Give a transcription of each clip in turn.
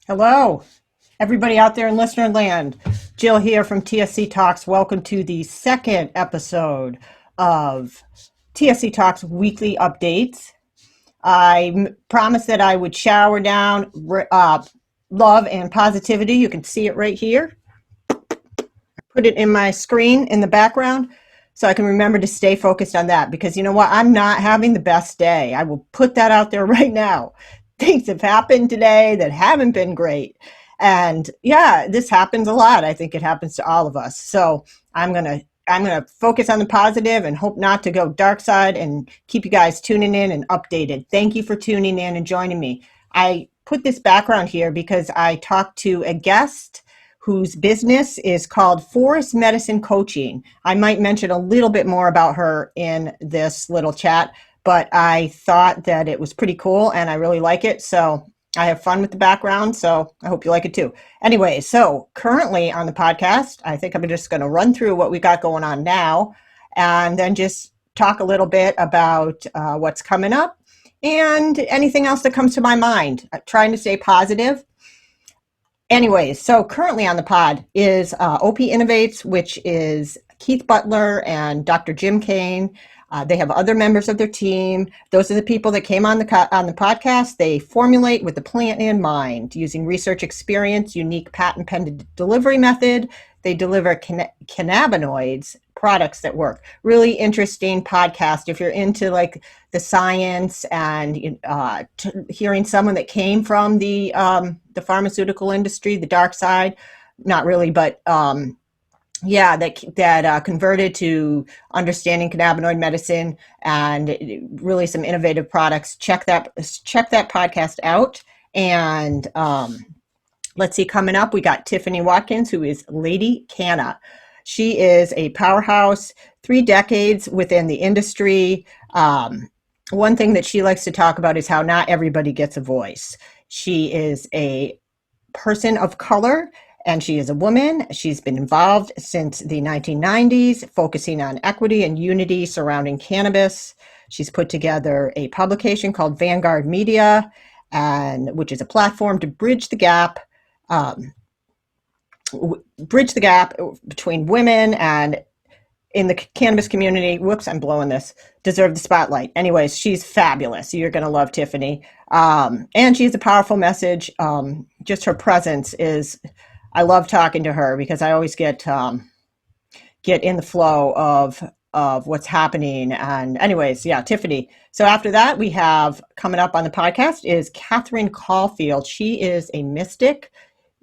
Hello, everybody out there in listener land. Jill here from TSC Talks. Welcome to the second episode of TSC Talks weekly updates. I promised that I would shower down love and positivity. You can see it right here. Put it in my screen in the background so I can remember to stay focused on that, because you know what? I'm not having the best day. I will put that out there right now. Things have happened today that haven't been great. And yeah, this happens a lot. I think it happens to all of us. So I'm gonna focus on the positive and hope not to go dark side, and keep you guys tuning in and updated. Thank you for tuning in and joining me. I put this background here because I talked to a guest whose business is called Forest Medicine Coaching. I might mention a little bit more about her in this little chat, but I thought that it was pretty cool and I really like it. So I have fun with the background. So I hope you like it too. Anyway, so currently on the podcast, I think I'm just going to run through what we got going on now and then just talk a little bit about what's coming up and anything else that comes to my mind. I'm trying to stay positive. Anyways, so currently on the pod is OP Innovates, which is Keith Butler and Dr. Jim Kane. They have other members of their team. Those are the people that came on the podcast. They formulate with the plant in mind, using research experience, unique patent pending delivery method. They deliver cannabinoids, products that work. Really interesting podcast if you're into like the science and hearing someone that came from the pharmaceutical industry, the dark side. Not really, but yeah, that converted to understanding cannabinoid medicine and really some innovative products. Check that podcast out. And let's see, coming up, we got Tiffany Watkins, who is Lady Canna. She is a powerhouse, 3 decades within the industry. One thing that she likes to talk about is how not everybody gets a voice. She is a person of color, and she is a woman. She's been involved since the 1990s, focusing on equity and unity surrounding cannabis. She's put together a publication called Vanguard Media, which is a platform to bridge the gap between women and in the cannabis community. Whoops, I'm blowing this. Deserve the spotlight. Anyways, she's fabulous. You're going to love Tiffany. And she has a powerful message. Just her presence is, I love talking to her because I always get in the flow of what's happening. And anyways, yeah, Tiffany. So after that, we have coming up on the podcast is Catherine Caulfield. She is a mystic.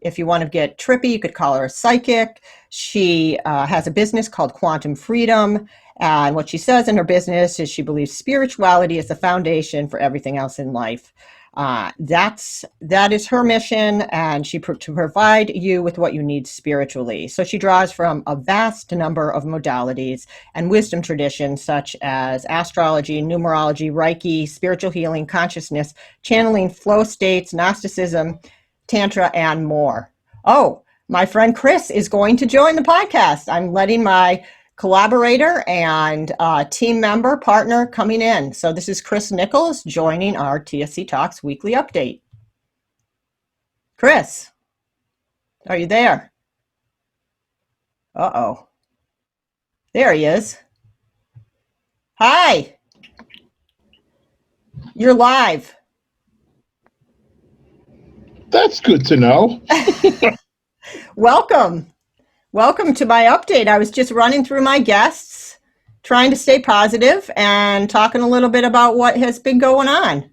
If you want to get trippy, you could call her a psychic. She has a business called Quantum Freedom. And what she says in her business is she believes spirituality is the foundation for everything else in life. That is her mission, and to provide you with what you need spiritually. So she draws from a vast number of modalities and wisdom traditions such as astrology, numerology, Reiki, spiritual healing, consciousness, channeling, flow states, Gnosticism, Tantra, and more. Oh, my friend Chris is going to join the podcast. I'm letting my collaborator and team member partner coming in. So this is Chris Nichols joining our TSC Talks weekly update. Chris, are you there? Uh-oh. There he is. Hi. You're live. That's good to know. Welcome. Welcome to my update. I was just running through my guests, trying to stay positive and talking a little bit about what has been going on.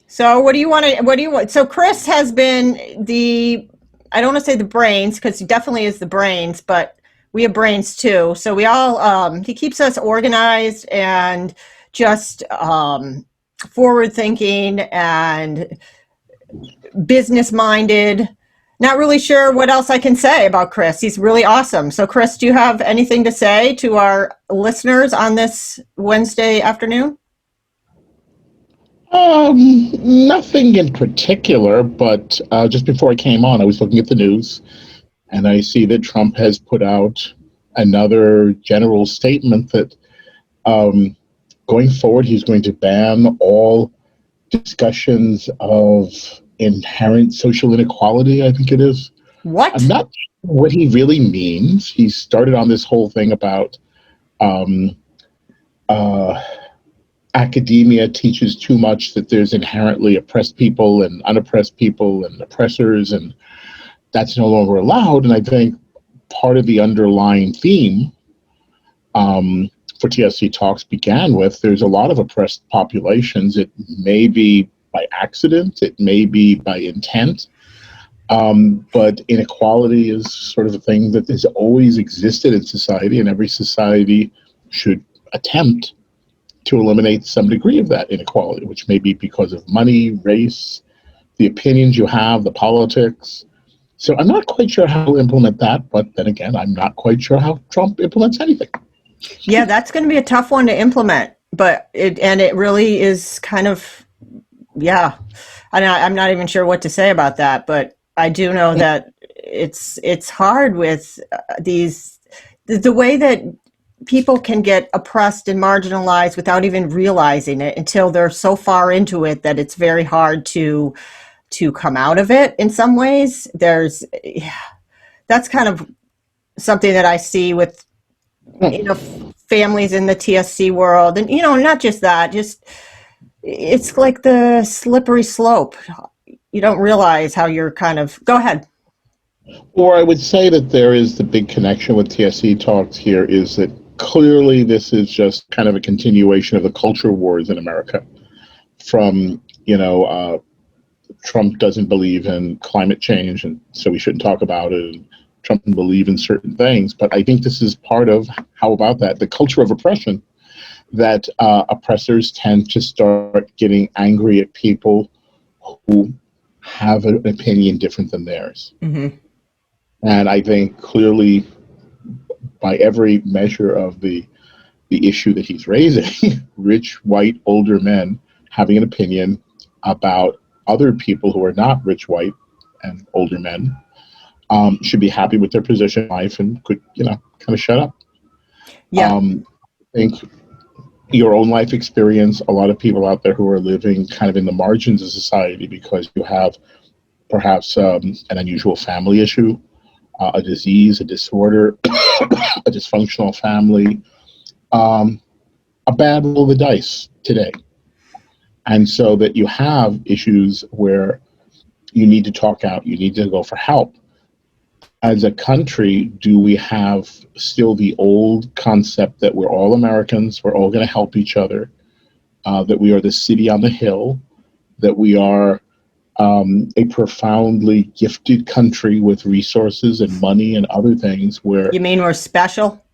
So what do you want? So Chris has been I don't want to say the brains, because he definitely is the brains, but we have brains too. So we all, he keeps us organized and just forward thinking and business minded. Not really sure what else I can say about Chris. He's really awesome. So Chris, do you have anything to say to our listeners on this Wednesday afternoon? Nothing in particular, but just before I came on, I was looking at the news, and I see that Trump has put out another general statement that going forward, he's going to ban all discussions of inherent social inequality, I think it is. I'm What? not sure what he really means. He started on this whole thing about um, uh, academia teaches too much, that there's inherently oppressed people and unoppressed people and oppressors, and that's no longer allowed. And I think part of the underlying theme um, for TSC Talks began with there's a lot of oppressed populations. It may be by accident, it may be by intent, but inequality is sort of a thing that has always existed in society, and every society should attempt to eliminate some degree of that inequality, which may be because of money, race, the opinions you have, the politics. So I'm not quite sure how to implement that, but then again, I'm not quite sure how Trump implements anything. Yeah, that's going to be a tough one to implement, but it really is kind of, yeah. I'm not even sure what to say about that, but I do know that it's hard with the way that people can get oppressed and marginalized without even realizing it until they're so far into it that it's very hard to come out of it. In some ways, that's kind of something that I see with families in the TSC world, and not just that, just it's like the slippery slope. You don't realize how you're kind of go ahead. Or I would say that there is the big connection with TSC Talks here is that clearly this is just kind of a continuation of the culture wars in America. From, Trump doesn't believe in climate change, and so we shouldn't talk about it. And Trump doesn't believe in certain things. But I think this is part of, how about that, the culture of oppression, that oppressors tend to start getting angry at people who have an opinion different than theirs. Mm-hmm. And I think clearly, by every measure of the issue that he's raising, rich, white, older men having an opinion about other people who are not rich, white, and older men should be happy with their position in life and could, kind of shut up. Yeah. I think your own life experience, a lot of people out there who are living kind of in the margins of society because you have perhaps an unusual family issue, a disease, a disorder, a dysfunctional family, a bad roll of the dice today. And so that you have issues where you need to talk out, you need to go for help. As a country, do we have still the old concept that we're all Americans, we're all going to help each other, that we are the city on the hill, that we are a profoundly gifted country with resources and money and other things where... You mean we're special?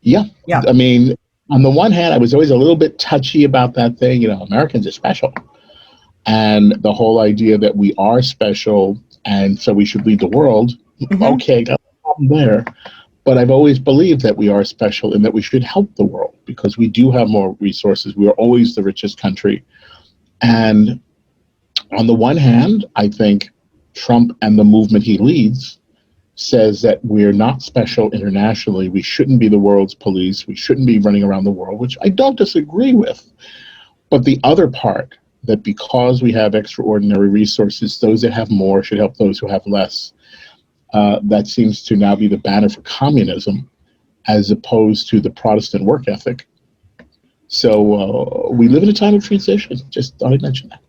Yeah. Yeah. I mean, on the one hand, I was always a little bit touchy about that thing, Americans are special. And the whole idea that we are special and so we should lead the world, okay, got a problem there. But I've always believed that we are special and that we should help the world because we do have more resources. We are always the richest country. And on the one hand, I think Trump and the movement he leads says that we're not special internationally. We shouldn't be the world's police. We shouldn't be running around the world, which I don't disagree with. But the other part, that because we have extraordinary resources, those that have more should help those who have less. That seems to now be the banner for communism as opposed to the Protestant work ethic. So we live in a time of transition. Just thought I'd mention that.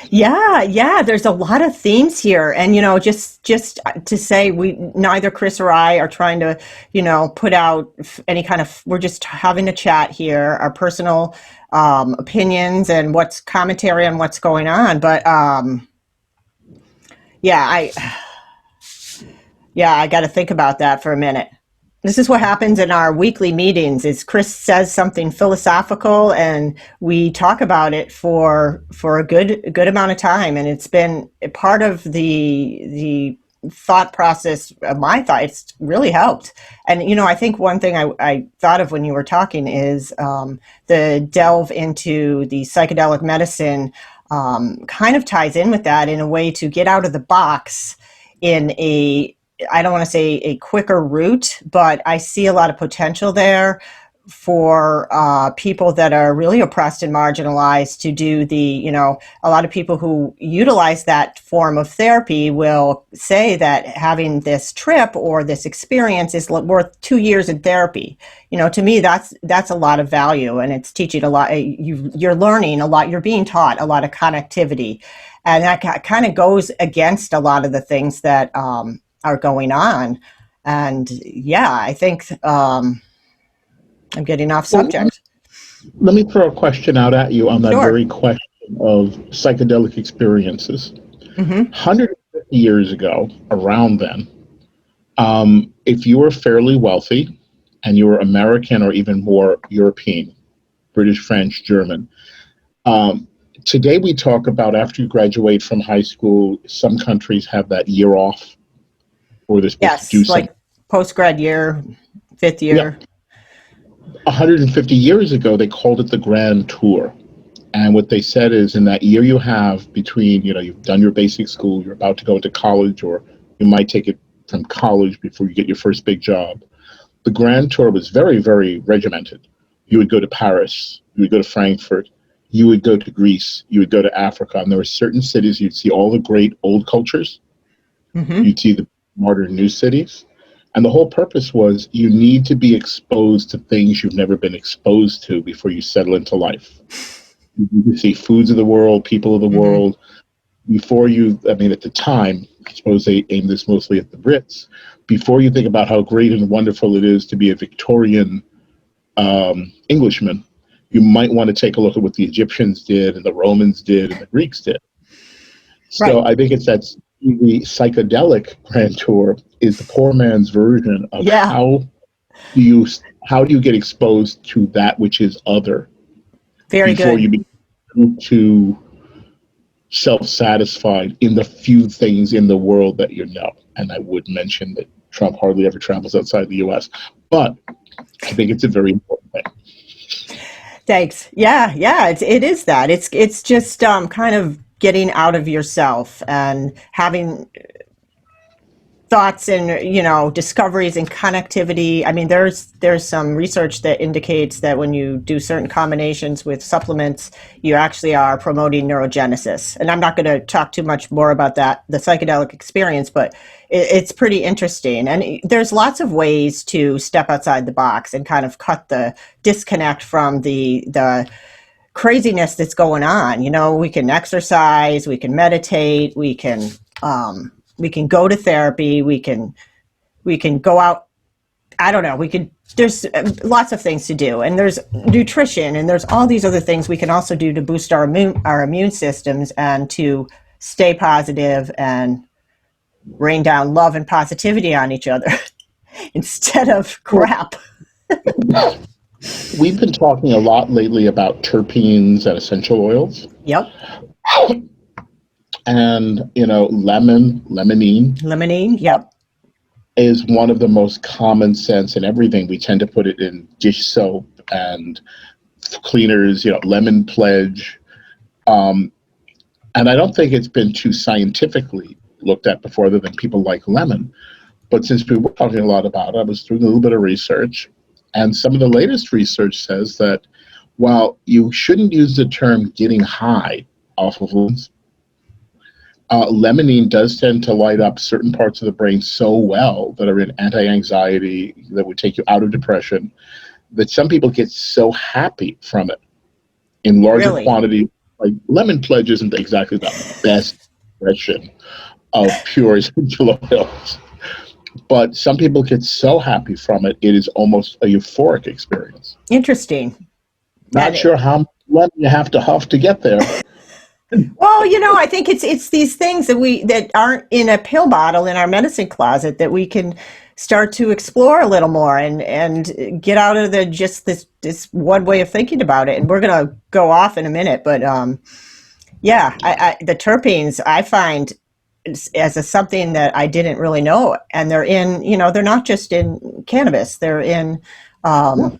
Yeah, there's a lot of themes here, and just to say, we neither Chris or I are trying to put out any kind of, we're just having a chat here, our personal opinions and what's commentary on what's going on. But I got to think about that for a minute. This is what happens in our weekly meetings is Chris says something philosophical and we talk about it for a good amount of time, and it's been a part of the thought process of my thought. It's really helped. And I think one thing I thought of when you were talking is the delve into the psychedelic medicine kind of ties in with that in a way to get out of the box in I don't want to say a quicker route, but I see a lot of potential there for people that are really oppressed and marginalized to do a lot of people who utilize that form of therapy will say that having this trip or this experience is worth 2 years in therapy. To me, that's a lot of value, and it's teaching a lot. You're learning a lot. You're being taught a lot of connectivity, and that kind of goes against a lot of the things that are going on. And yeah, I think I'm getting off Well, subject. let me throw a question out at you on that Sure. very question of psychedelic experiences. Mm-hmm. 150 years ago, around then, if you were fairly wealthy and you were American or even more European, British, French, German, um, today we talk about after you graduate from high school, some countries have that year off or they're supposed to do Yes, something. like post-grad year, fifth Yeah. year. 150 years ago, they called it the Grand Tour. And what they said is in that year you have between, you've done your basic school, you're about to go into college, or you might take it from college before you get your first big job. The Grand Tour was very, very regimented. You would go to Paris, you would go to Frankfurt, you would go to Greece, you would go to Africa, and there were certain cities you'd see all the great old cultures, Mm-hmm. you'd see the modern new cities. And the whole purpose was you need to be exposed to things you've never been exposed to before you settle into life. You see foods of the world, people of the Mm-hmm. world. Before you, I mean, at the time, I suppose they aimed this mostly at the Brits. Before you think about how great and wonderful it is to be a Victorian Englishman, you might want to take a look at what the Egyptians did and the Romans did and the Greeks did. Right. So I think the psychedelic grand tour is the poor man's version of Yeah. do you how do you get exposed to that which is other Very before good. you become too self-satisfied in the few things in the world that you know. And I would mention that Trump hardly ever travels outside the U.S., but I think it's a very important thing. Thanks. Yeah, yeah. It is that. It's just kind of getting out of yourself and having thoughts and discoveries and connectivity. I mean, there's some research that indicates that when you do certain combinations with supplements, you actually are promoting neurogenesis. And I'm not going to talk too much more about that, the psychedelic experience, but it's pretty interesting. And there's lots of ways to step outside the box and kind of cut the disconnect from the craziness that's going on. We can exercise, we can meditate, we can go to therapy, we can go out. I don't know. There's lots of things to do, and there's nutrition, and there's all these other things we can also do to boost our immune systems and to stay positive and rain down love and positivity on each other instead of Well, crap. we've been talking a lot lately about terpenes and essential oils. Yep. And, limonene Limonene. Yep. is one of the most common sense in everything. We tend to put it in dish soap and cleaners, lemon pledge. Um, and I don't think it's been too scientifically looked at before, other than people like lemon. But since we were talking a lot about it, I was doing a little bit of research. And some of the latest research says that while you shouldn't use the term getting high off of lemons, limonene does tend to light up certain parts of the brain so well that are in anti-anxiety, that would take you out of depression, that some people get so happy from it in larger Really. quantity. Like lemon pledge isn't exactly the best expression of pure essential oils, but some people get so happy from it, it is almost a euphoric experience. Interesting. Not And sure how much lemon you have to huff to get there. well, I think it's these things that aren't in a pill bottle in our medicine closet that we can start to explore a little more and get out of the just this one way of thinking about it. And we're gonna go off in a minute, but yeah, the terpenes I find as something that I didn't really know, and they're not just in cannabis; they're in Yeah.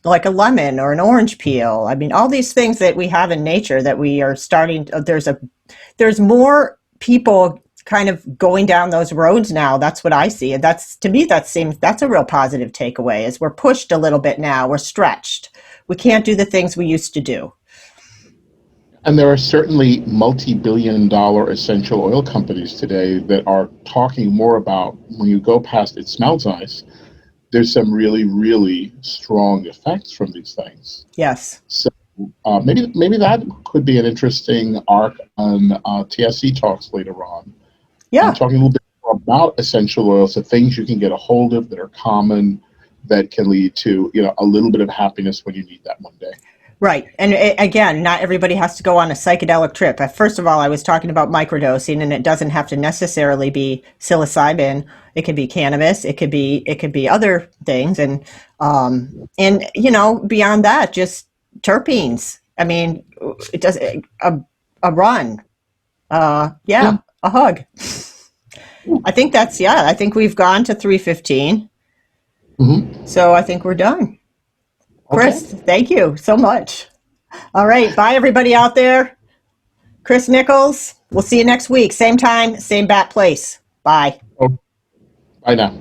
like a lemon or an orange peel. I mean, all these things that we have in nature that we are starting. There's more people kind of going down those roads now. That's what I see. And that's, to me, that's a real positive takeaway, is we're pushed a little bit now. We're stretched. We can't do the things we used to do. And there are certainly multi-billion-dollar essential oil companies today that are talking more about, when you go past it smells nice, there's some really, really strong effects from these things. Yes. So maybe that could be an interesting arc on TSC talks later on. Yeah. Talking a little bit more about essential oils, the things you can get a hold of that are common, that can lead to a little bit of happiness when you need that one day. Right. And again, not everybody has to go on a psychedelic trip. First of all, I was talking about microdosing, and it doesn't have to necessarily be psilocybin. It could be cannabis. It could be other things. And beyond that, just terpenes. I mean, it does a run. Yeah. A hug. I think I think we've gone to 3:15. Mm-hmm. So I think we're done. Chris, Okay. thank you so much. All right. Bye, everybody out there. Chris Nichols, we'll see you next week. Same time, same bat place. Bye. Oh, bye now.